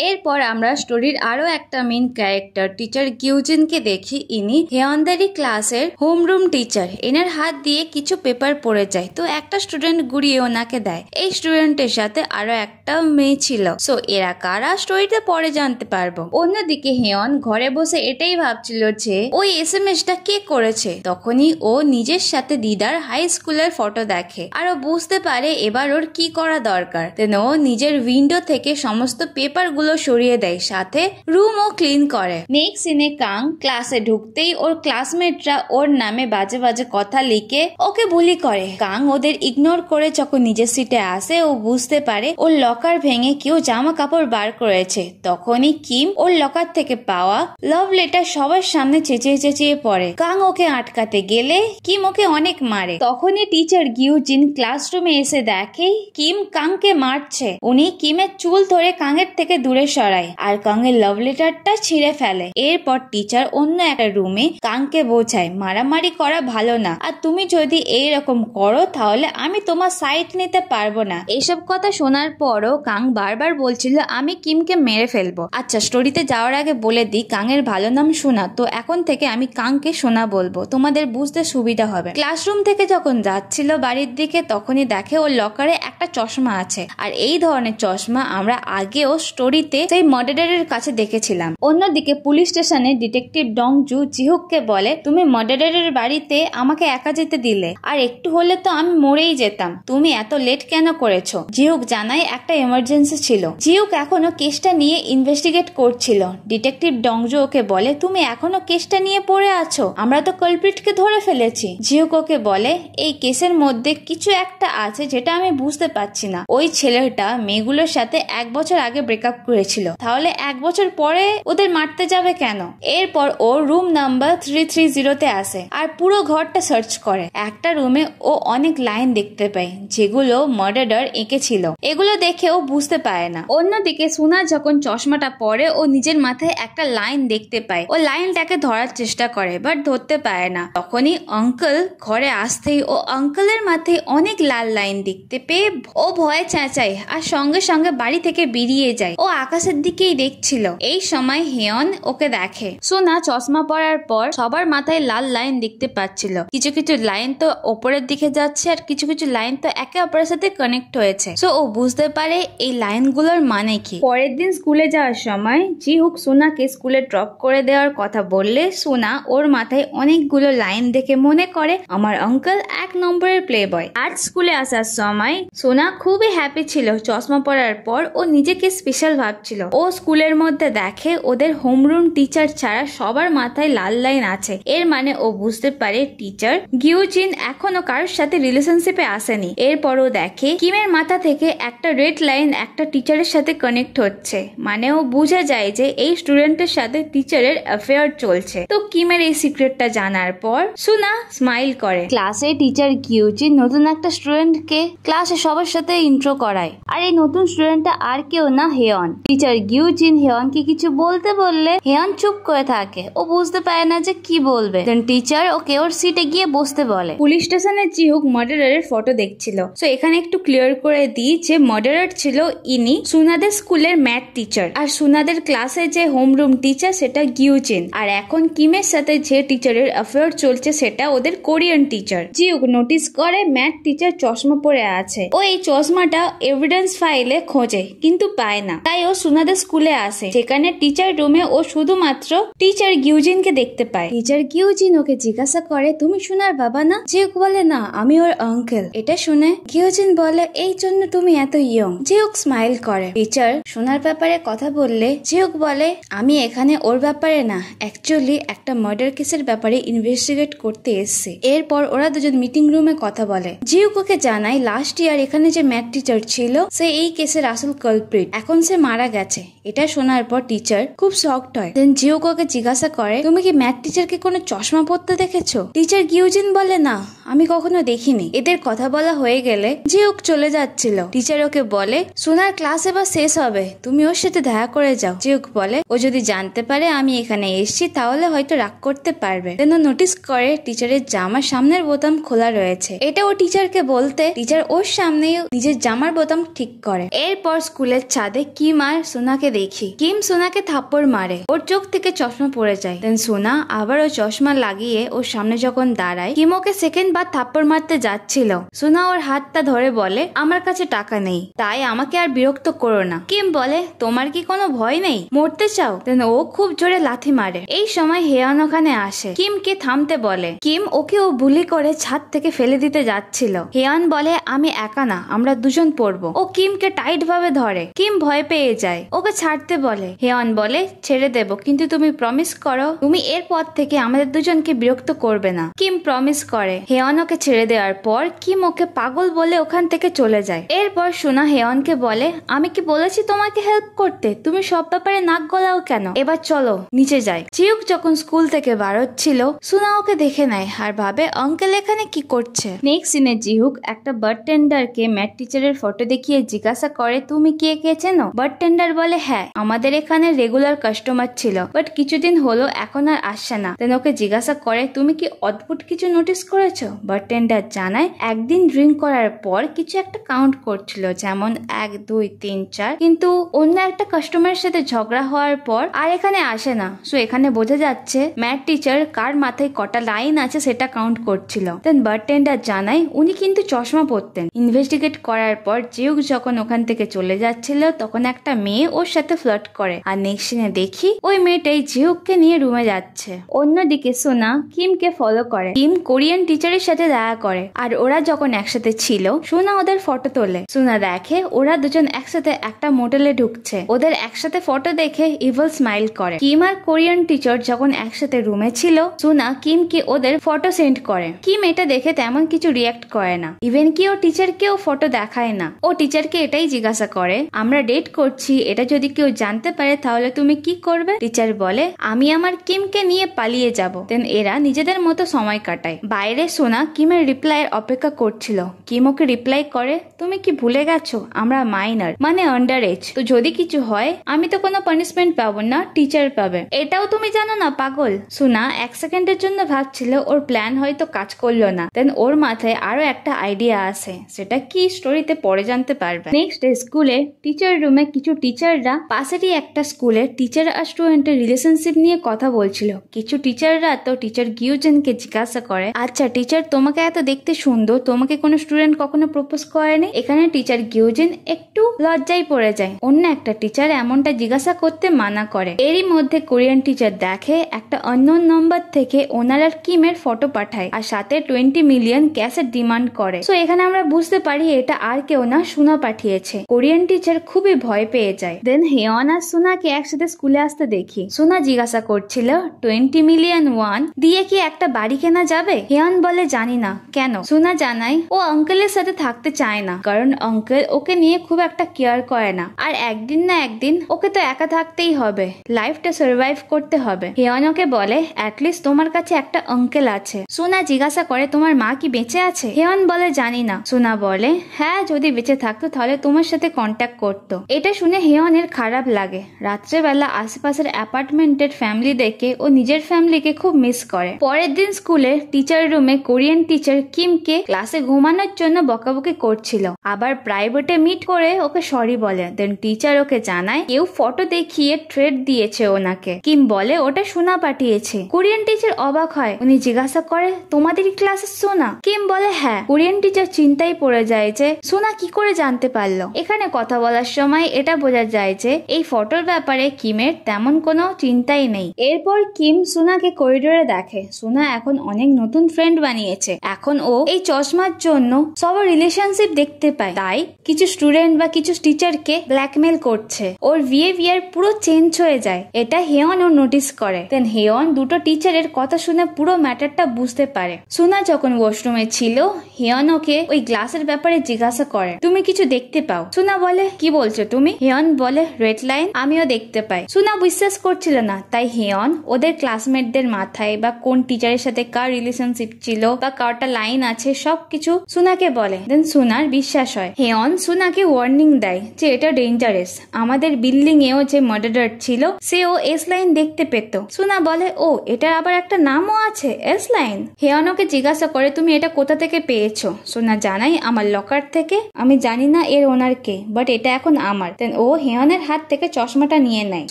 এরপর আমরা স্টোরির আরো একটা মেইন ক্যারেক্টার টিচার গিউজিনকে দেখি। ইনি হেয়নদারি ক্লাসের হোমরুম টিচার। এনার হাত দিয়ে কিছু পেপার পড়ে যায়, তো একটা স্টুডেন্ট গুড়িয়ে ওনাকে দেয়। এই স্টুডেন্টের সাথে আরো একটা মেয়ে ছিল। সো এরা কারা স্টোরিতে পরে জানতে পারবো। অন্যদিকে হেয়ন ঘরে বসে এটাই ভাবছিল যে ওই এসএমএসটা কে করেছে। তখনই ও নিজের সাথে দিদার হাই স্কুলের ফটো দেখে আর ও বুঝতে পারে এবার ওর কি করা দরকার। দেন ও নিজের উইন্ডো থেকে সমস্ত পেপার গুলো সরিয়ে দেয়, সাথে রুমও ক্লিন করে। নেক্সট সিনে কাং ক্লাসে ঢুকতেই ওর ক্লাসমেটরা ওর নামে বাজে বাজে কথা লিখে ওকে বুলি করে। কাং ওদের ইগনোর করে যখন নিজের সিটে আসে ও বুঝতে পারে ওর লকার ভেঙে কেউ জামা কাপড় বার করেছে। তখনই কিম ওর লকার থেকে পাওয়া লাভ লেটার সবার সামনে চেঁচিয়ে চেঁচিয়ে পড়ে। কাং ওকে আটকাতে গেলে কিম ওকে অনেক মারে। তখনই টিচার গিউজিন ক্লাসরুমে এসে দেখে কিম কাংকে মারছে। উনি কিমের চুল ধরে কাঙের থেকে দূরে সরায় আর কাঙের লাভ লেটারটা ছিঁড়ে ফেলে। এরপর টিচার অন্য একটা রুমে কাংকে বোঝায় মারামারি করা ভালো না, আর তুমি যদি এইরকম করো তাহলে আমি তোমার সাইড নিতে পারবো না। এসব কথা শোনার পরও কাং বারবার বলছিল আমি কিমকে মেরে ফেলবো। আচ্ছা, স্টোরিতে যাওয়ার আগে বলে দিই কাঙের ভালো নাম সোনা, তো এখন থেকে আমি কাংকে সোনা বলবো, তোমাদের বুঝতে সুবিধা হবে। ক্লাসরুম থেকে যখন যাচ্ছিল বাড়ির দিকে তখনই দেখে ওর লকারে একটা চশমা আছে, আর এই ধরনের চশমা আমরা আগেও স্টোরিতে সেই মডারেটরের কাছে দেখেছিলাম। অন্যদিকে পুলিশ স্টেশনে ডিটেকটিভ ডংজু জিহুককে বলে তুমি মডারেটরের বাড়িতে আমাকে একা যেতে দিলে, আর একটু হলে তো আমি মরেই যেতাম, তুমি এত লেট কেন করেছো? জিহুক জানায় একটা এমার্জেন্সি ছিল। জিহুক এখনো কেসটা নিয়ে ইনভেস্টিগেট করছিল। ডিটেকটিভ ডংজু ওকে বলে তুমি এখনো কেসটা নিয়ে পড়ে আছো, আমরা তো কালপ্রিটকে ধরে ফেলেছি। জিহুক ওকে বলে এই কেসের মধ্যে কিছু একটা আছে যেটা আমি বুঝতে পারছি না। ওই ছেলেটা মেয়েগুলোর সাথে 1 বছর আগে ব্রেকআপ করেছিল, তাহলে 1 বছর পরে ওদের মারতে যাবে কেন? এরপর ও রুম নাম্বার 330 আসে আর পুরো ঘরটা সার্চ করে। একটা রুমে ও অনেক লাইন দেখতে পায় যেগুলো মার্ডারার এঁকেছিল। এগুলো দেখে ও বুঝতে পারে না। অন্যদিকে সুনা যখন চশমাটা পরে ও নিজের মাথায় একটা লাইন দেখতে পায়। ও লাইনটাকে ধরার চেষ্টা করে বাট ধরতে পারে না। তখনই আঙ্কেল ঘরে আসতেই ও আঙ্কেলের মাথায় অনেক লাল লাইন দেখতে পেয়ে ও ভয়ে চেঁচায় আর সঙ্গে সঙ্গে বাড়ি থেকে বেরিয়ে যায়। ও আকাশের দিকেই দেখছিল। এই সময় হেয়ন ওকে দেখে। সোনা চশমা পরার পর সবার মাথায় লাল লাইন দেখতে পাচ্ছিল। কিছু কিছু লাইন তো ওপরের দিকে যাচ্ছে আর কিছু কিছু লাইন তো একে অপরের সাথে কানেক্ট হয়েছে। সো ও বুঝতে পারে এই লাইনগুলোর মানে কি। পরের দিন স্কুলে যাওয়ার সময় জিহুক সোনাকে স্কুলে ড্রপ করে দেওয়ার কথা বললে সোনা ওর মাথায় অনেকগুলো লাইন দেখে মনে করে আমার আঙ্কেল 1 নম্বরের প্লে বয়। আজ স্কুলে আসার সময় সোনা খুবই হ্যাপি ছিল। চশমা পরার পর ও নিজেকে স্পেশাল ভাবছিল। ও স্কুলের মধ্যে দেখে ওদের হোমরুম টিচার ছাড়া সবার মাথায় লাল লাইন আছে। এর মানে ও বুঝতে পারে টিচার গিউজিন এখনো কারোর সাথে রিলেশনশিপে আসেনি। এরপর ও দেখে কিমের মাথা থেকে একটা রেড লাইন একটা টিচারের সাথে কানেক্ট হচ্ছে, মানে ও বুঝে যায় যে এই স্টুডেন্টের সাথে টিচারের অ্যাফেয়ার চলছে। তো কিমের এই সিক্রেটটা জানার পর সুনা স্মাইল করে। ক্লাসে টিচার গিউজিন নতুন একটা স্টুডেন্টকে ক্লাসে সবার সাথে ইন্ট্রো করায়, আর এই নতুন স্টুডেন্টটা আর কেউ না হেয়ন। টিচার গিউজিন হেয়নকে কিছু বলতে বললে হেয়ন চুপ করে থাকে। ও বুঝতে পারে না যে কি বলবে। দেন টিচার ওকে ওর সিটে গিয়ে বসতে বলে। পুলিশ স্টেশনে জিহুক মার্ডারারের ফটো দেখছিল। সো এখানে একটু ক্লিয়ার করে দিই যে মার্ডারার ছিল ইনি সুনাদের স্কুলের ম্যাথ টিচার, আর সুনাদের ক্লাসে যে হোমরুম টিচার সেটা গিউজিন, আর এখন কিমের সাথে যে টিচারের অ্যাফেয়ার চলছে সেটা ওদের কোরিয়ান টিচার। জিহুক নোটিস করে ম্যাথ টিচার চশমা পরে আছে। ও এই চশমাটা এভিডেন্স ফাইলে খোঁজে কিন্তু পায় না। তাই ও সুনাদের স্কুলে আসে, যেখানে টিচার রুমে ও শুধুমাত্র টিচার গিউজিনকে দেখতে পায়। টিচার গিউজিন ওকে জিজ্ঞাসা করে তুমি সুনার বাবা না? জিহুক বলে না, আমি ওর আঙ্কেল। এটা শুনে গিউজিন বলে এই জন্য তুমি এত ইয়ং। জিহুক স্মাইল করে। টিচার সুনার ব্যাপারে কথা বললে জিহুক বলে আমি এখানে ওর ব্যাপারে না, অ্যাকচুয়ালি একটা মার্ডার কেসের ব্যাপারে ইনভেস্টিগেট করতে এসেছে। এরপর ওরা দুজন মিটিং রুমে কথা বলে। জিহুক ওকে জানায় লাস্ট ইয়ার এখানে যে ম্যাথ টিচার ছিল সে এই কেসের আসল কালপ্রিট, এখন সে মারা গেছে। এটা শোনার পর টিচার খুব শকড হয়। দেন জিহুক ওকে জিজ্ঞাসা করে তুমি কি ম্যাথ টিচারকে কোনো চশমা পরতে দেখেছো? টিচার গিউজিন বলে না, আমি কখনো দেখিনি। এদের কথা বলা হয়ে গেলে জিহুক চলে যাচ্ছিল। টিচার ওকে বলে সোনার ক্লাস এবার শেষ হবে, তুমি ওর সাথে দেখা করে যাও। জিহুক বলে ও যদি জানতে পারে আমি এখানে এসেছি তাহলে হয়তো রাগ করতে পারবে। দেন ও নোটিস করে টিচারের জামার সামনের বোতাম খোলা রয়েছে। এটা ও টিচারকে বলতে টিচার ওর সামনেই নিজের জামার বোতাম ঠিক করে। এরপর স্কুলের ছাদে কিম আর সোনাকে দেখি। কিম সোনাকে থাপ্পড় মারে, ওর চোখ থেকে চশমা পড়ে যায়। দেন সোনা আবার ওই চশমা লাগিয়ে ওর সামনে যখন দাঁড়ায়, কিম ওকে সেকেন্ড বার থাপ্পড় মারতে যাচ্ছিল। সোনা ওর হাতটা ধরে বলে, আমার কাছে টাকা নেই, তাই আমাকে আর বিরক্ত করো না। কিম বলে, তোমার কি কোনো ভয় নেই, মরতে চাও? দেন ও খুব জোরে লাথি মারে। এই সময় হেয়ন ওখানে আসে, কিমকে থামতে বলে। কিম ওকে ও বুলি করে ছাদ থেকে ফেলে দিতে যাচ্ছিল। হেয়ন বলে, আমি একা না, আমরা দুজন পড়বো। ও কিমকে টাইট ভাবে ধরে। কিম ভয় পেয়ে যায়, ওকে ছাড়তে বলে। হেয়ন বলে, ছেড়ে দেব, কিন্তু তুমি প্রমিস করো তুমি এর পর থেকে আমাদের দুজনকে বিরক্ত করবে না। কিম প্রমিস করে। হেয়ন ওকে ছেড়ে দেওয়ার পর কিম ওকে পাগল বলে ওখান থেকে চলে যায়। এরপর সোনা হেয়নকে বলে, আমি কি বলেছি তোমাকে হেল্প করতে? তুমি সব ব্যাপারে নাক গলাও কেন? এবার চলো নিচে যাই। জিউক যখন স্কুল থেকে বাড়ছিল, সোনা ওকে দেখে নেয় আর ভাবে আঙ্কেল এখানে কি করছে। নেক্সট সিনে জিহুক একটা বারটেন্ডারকে ম্যাথ টিচারের ফটো দেখিয়ে জিজ্ঞাসা করে, তুমি কে কে চেনো? বারটেন্ডার বলে, হ্যাঁ, আমাদের এখানে রেগুলার কাস্টমার ছিল, বাট কিছুদিন হলো এখন আর আসছে না। দেন ওকে জিজ্ঞাসা করে, তুমি কি অদ্ভুত কিছু নোটিস করেছো? বারটেন্ডার জানায়, একদিন ড্রিঙ্ক করার পর কিছু একটা কাউন্ট করছিল, যেমন 1 2 3 4, কিন্তু অন্য একটা কাস্টমারের সাথে ঝগড়া হওয়ার পর আর এখানে আসে না। সো এখানে বোঝা যাচ্ছে ম্যাথ টিচার কার মাথায় কটা লাইন আছে সেটা কাউন্ট করছিল। দেন বারটেন্ডার জানায়, উনি কিন্তু চশমা পরতেন। ইনভেস্টিগেট করার পর জিউক যখন ওখান থেকে চলে যাচ্ছিল, তখন একটা মেয়ে ওর সাথে ফ্লার্ট করে। আর নেক্সট সিনে দেখি ওই মেয়েটাই জিউককে নিয়ে রুমে যাচ্ছে। অন্যদিকে সোনা কিমকে ফলো করে। কিম কোরিয়ান টিচারের সাথে দেখা করে, আর ওরা যখন একসাথে ছিল সোনা ওদের ফটো তোলে। সোনা দেখে ওরা দুজন একসাথে একটা মোটেলে ঢুকছে। ওদের একসাথে ফটো দেখে ইভল স্মাইল করে। কিম আর কোরিয়ান টিচার যখন একসাথে রুমে ছিল, সোনা কিমকে ওদের ফটো সেন্ড করে। কিম এটা দেখে তেমন কিছু রিয়াক্ট করে না, ইভেন কি ও টিচারকেও ফটো দেখায় না। ও টিচারকে এটাই জিজ্ঞাসা করে, আমরা ডেট করছি, এটা যদি কেউ জানতে পারে তাহলে তুমি কি করবে? টিচার বলে, আমি আমার কিমকে নিয়ে পালিয়ে যাব। দেন এরা নিজেদের মতো সময় কাটায়। বাইরে সোনা কিমের রিপ্লাইয়ের অপেক্ষা করছিল। কিম ওকে রিপ্লাই করে, তুমি কি ভুলে গেছো আমরা মাইনর, মানে আন্ডার এজ, তো যদি কিছু হয় আমি তো কোনো পানিশমেন্ট পাবো না, টিচার পাবে। এটাও তুমি জানো না পাগল? সোনা 1 সেকেন্ডের জন্য ভাবছিল ওর প্ল্যান হয়তো কাজ করলো না। দেন ওর মাথায় আরো একটা আইডিয়া আসে, সেটা কি স্টোরিতে পরে জানতে পারবে। নেক্সট ডে স্কুলে টিচার রুমে কিছু টিচাররা পাশেরই একটা স্কুলে টিচার আর স্টুডেন্টের রিলেশনশিপ নিয়ে কথা বলছিল। কিছু টিচাররা তো টিচার গিউজেনকে জিজ্ঞাসা করে, আচ্ছা টিচার, তোমাকে এত দেখতে সুন্দর, তোমাকে কোনো স্টুডেন্ট কখনো প্রপোজ করেনি? এখানে টিচার গিউজেন একটু লজ্জায় পড়ে যায়। অন্য একটা টিচার এমনটা জিজ্ঞাসা করতে মানা করে। এরই মধ্যে কোরিয়ান টিচার দেখে একটা আননোন নাম্বার থেকে ওনার আর কিমের ফটো পাঠায়, আর সাথে 20 মিলিয়ন ক্যাশের ডিমান্ড করে। সো এখানে আমরা বুঝতে পারি এটা আর কেউ না, সোনা পাঠিয়েছে। কোরিয়ান টিচার খুবই ভয় পেয়ে যায়। দেন হেয়ন আর সোনাকে একসাথে স্কুলে আসতে দেখি। সোনা জিজ্ঞাসা করছিল, 20 মিলিয়ন ওয়ান দিয়ে কি একটা বাড়ি কেনা যাবে? হেয়ন বলে, জানি না। কেন? সোনা জানায়, ও আঙ্কেলের সাথে থাকতে চায় না, কারণ আঙ্কেল ওকে নিয়ে খুব একটা কেয়ার করে না, আর একদিন না একদিন ওকে তো একা থাকতেই হবে, লাইফটা সার্ভাইভ করতে হবে। হেয়ন ওকে বলে, অ্যাটলিস্ট তোমার কাছে একটা আঙ্কেল আছে। সোনা জিজ্ঞাসা করে, তোমার মা কি বেঁচে আছে? হেয়ন বলে, জানি না। সোনা বলে, হ্যাঁ, যদি বেঁচে থাকতো তাহলে তোমার সাথে কন্ট্যাক্ট করতো। এটা শুনে হেয়নের খারাপ লাগে। রাত্রেবেলা আশেপাশের অ্যাপার্টমেন্টের ফ্যামিলি দেখে ও নিজের ফ্যামিলিকে খুব মিস করে। পরের দিন স্কুলে টিচার রুমে কোরিয়ান টিচার কিমকে ক্লাসে ঘুমানোর জন্য বকাবকি করছিল, আবার প্রাইভেটে মিট করে ওকে সরি বলে। দেন টিচার ওকে জানায় কেউ ফটো দেখিয়ে থ্রেট দিয়েছে ওনাকে। কিম বলে ওটা সোনা পাঠিয়েছে। কোরিয়ান টিচার অবাক হয়। উনি জিজ্ঞাসা করে, তোমাদেরই ক্লাসের সোনা? কিম বলে, হ্যাঁ। কোরিয়ান টিচার চিন্তায় পড়ে যায় যে সোনা কি করে জানতে পারলো। এখানে কথা বলার সময় এটা বোঝা যায় যে এই ফটোর ব্যাপারে কিমের তেমন কোনো চিন্তাই নেই। এরপর কিম সোনাকে করিডোরে দেখে। সোনা এখন অনেক নতুন ফ্রেন্ড বানিয়েছে। এখন ও এই চশমার জন্য সবার রিলেশনশিপ দেখতে পায়, তাই কিছু স্টুডেন্ট বা কিছু টিচারকে ব্ল্যাকমেল করছে। ওর বিহেভিয়ার পুরো চেঞ্জ হয়ে যায়। এটা হেয়ন ও নোটিস করে। দেন হেয়ন দুটো টিচারের কথা শুনে পুরো ম্যাটারটা বুঝতে পারে। সোনা যখন ওয়াশরুমে ছিল, হেয়ন ওকে ওই গ্লাসের ব্যাপারে জিজ্ঞাসা করে, তুমি কিছু দেখতে পাও? সোনা বলে, কি বলছো তুমি? হেয়ন বলে, রেড লাইন আমিও দেখতে পাই। সোনা বিশ্বাস করছিল না, তাই হেয়ন ওদের ক্লাসমেটদের মাথায় বা কোন টিচারের সাথে কার রিলেশনশিপ ছিল বা কারটা লাইন আছে সবকিছু সোনাকে বলে। দেন সোনার বিশ্বাস হয়। হেয়ন সোনাকে ওয়ার্নিং দেয় যে এটা ডেঞ্জারাস। আমাদের বিল্ডিং এও যে মার্ডারার ছিল সেও এস লাইন দেখতে পেত। সোনা বলে, ও এটার আবার একটা নামও আছে, এস লাইন। হেয়ন ওকে জিজ্ঞাসা করে, তুমি এটা কোথা থেকে পেয়েছো? সোনা জানাই, আমার লকার থেকে। আমি জানি না এর ওনার কে, বাট এটা এখন আমার। দেন ও হেয়নের হাত থেকে চশমাটা নিয়ে নেয়।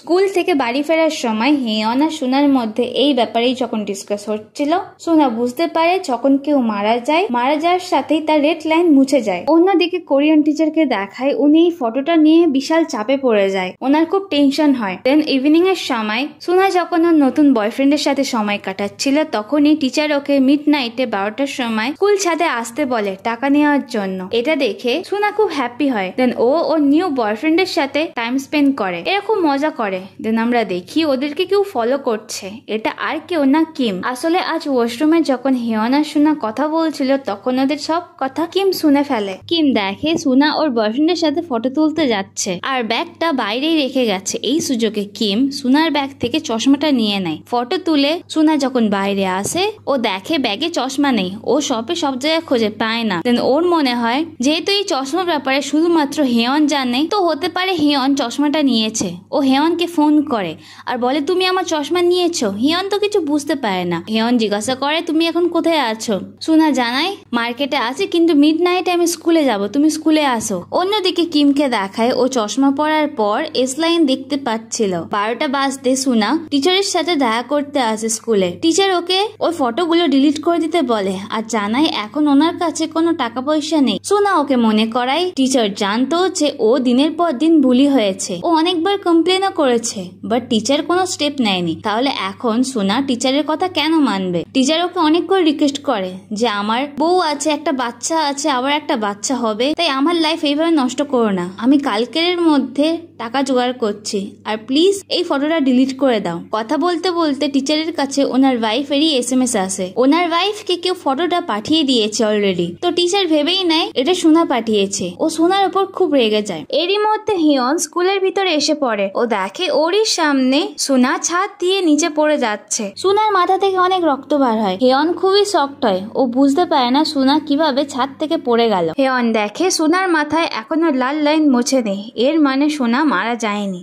স্কুল থেকে বাড়ি ফেরার সময় হেয়ন আর সোনার মধ্যে এই ব্যাপারেই যখন ডিসকাস হচ্ছিল, সোনা বুঝতে পারে যখন কেউ মারা যাওয়ার সাথেই তার রেড লাইন মুছে যায়। অন্যদিকে কোরিয়ান টিচারকে দেখায় উনি এই ফটোটা নিয়ে বিশাল চাপে পড়ে যায়, ওনার খুব টেনশন হয়। দেন ইভিনিং এর সময় সোনা যখন ওর নতুন বয়ফ্রেন্ডের সাথে সময় কাটাচ্ছিল, তখনই টিচার ওকে মিড নাইটে 12টার সময় স্কুল ছাদে আসতে বলে টাকা নেওয়ার জন্য। এটা দেখে সোনা খুব হ্যাপি হয়। দেন ও ওর নিউ বয়ফ্রেন্ডের সাথে টাইম স্পেন্ড করে, এরা খুব মজা করে। দেন আমরা দেখি ওদেরকে কেউ ফলো করছে, এটা আর কেউ না কিম। আসলে আজ ওয়াশরুমে যখন হেয়ন আর সোনা কথা বলছিল তখন ওদের সব কথা কিম শুনে ফেলে। কিম দেখে সোনা ওর বয়ফ্রেন্ডের সাথে ফটো তুলতে যাচ্ছে আর ব্যাগটা বাইরেই রেখে গেছে। এই সুযোগে কিম সোনার ব্যাগ থেকে চশমাটা নিয়ে নেয়। ফটো তুলে সোনা যখন বাইরে আসে ও দেখে ব্যাগে চশমা নেই। ও শপে সব জায়গায় খোঁজে, পায় না। দেন ওর মনে হয় যেহেতু এই চশমার ব্যাপারে শুধুমাত্র হেয়ন জানে, তো হতে পারে হেয়ন চশমাটা নিয়েছে। ও হেয়নকে ফোন করে আর বলে তুমি আমার চশমা নিয়েছো। হেয়ন তো কিছু বুঝতে পারে না। হেয়ন জিজ্ঞাসা করে তুমি এখন কোথায় আছো। সোনা জানায় মার্কেটে আছে, কিন্তু মিড নাইটে আমি স্কুলে যাব, তুমি স্কুলে আসো। অন্যদিকে কিমকে দেখায় ও চশমা পরার পর এস লাইন দেখতে পাচ্ছিল। 12টা বাজতে সোনা টিচারের সাথে দেখা করতে আসে স্কুলে। টিচার ওকে ওই ফটোগুলো ডিলিট করে দিতে বলে আর জানায় এখন ওনার কাছে কোনো টাকা পয়সা নেই। সোনা ওকে মনে করায় টিচার জানতো যে ও দিনের পর দিন বুলি হয়েছে, ও অনেকবার কমপ্লেনও করেছে, বাট টিচার কোনো স্টেপ নেয়নি। তাহলে এখন সোনা টিচারের কথা কেন মানবে? টিচার ওকে অনেক করে রিকোয়েস্ট করে যে আমার বউ আছে, একটা বাচ্চা আছে, আবার একটা বাচ্চা হবে, তাই আমার লাইফ এইভাবে নষ্ট করো না। আমি কালকের মধ্যে টাকা জোগাড় করছি আর প্লিজ এই ফটোটা ডিলিট করে দাও। কথা বলতে বলতে টিচারের কাছে ওনার ওয়াইফেরই SMS আসে। ওনার ওয়াইফকে কেউ ফটোটা পাঠিয়ে দিয়েছে অলরেডি। তো টিচার ভেবেই নেয় এটা সোনা পাঠিয়েছে। ও সোনার উপর খুব রেগে যায়। এরই মধ্যে হিয়ন স্কুলের ভিতরে এসে পড়ে। ও দেখে ওরই সামনে সোনা ছাদ দিয়ে নিচে পড়ে যাচ্ছে। সোনার মাথা থেকে অনেক রক্ত বার হয়। হেয়ন খুবই শকড হয়। ও বুঝতে পারে না সোনা কিভাবে ছাদ থেকে পড়ে গেল। হেয়ন দেখে সোনার মাথায় এখনো লাল লাইন মুছে নেই, এর মানে সোনা মারা যায়নি।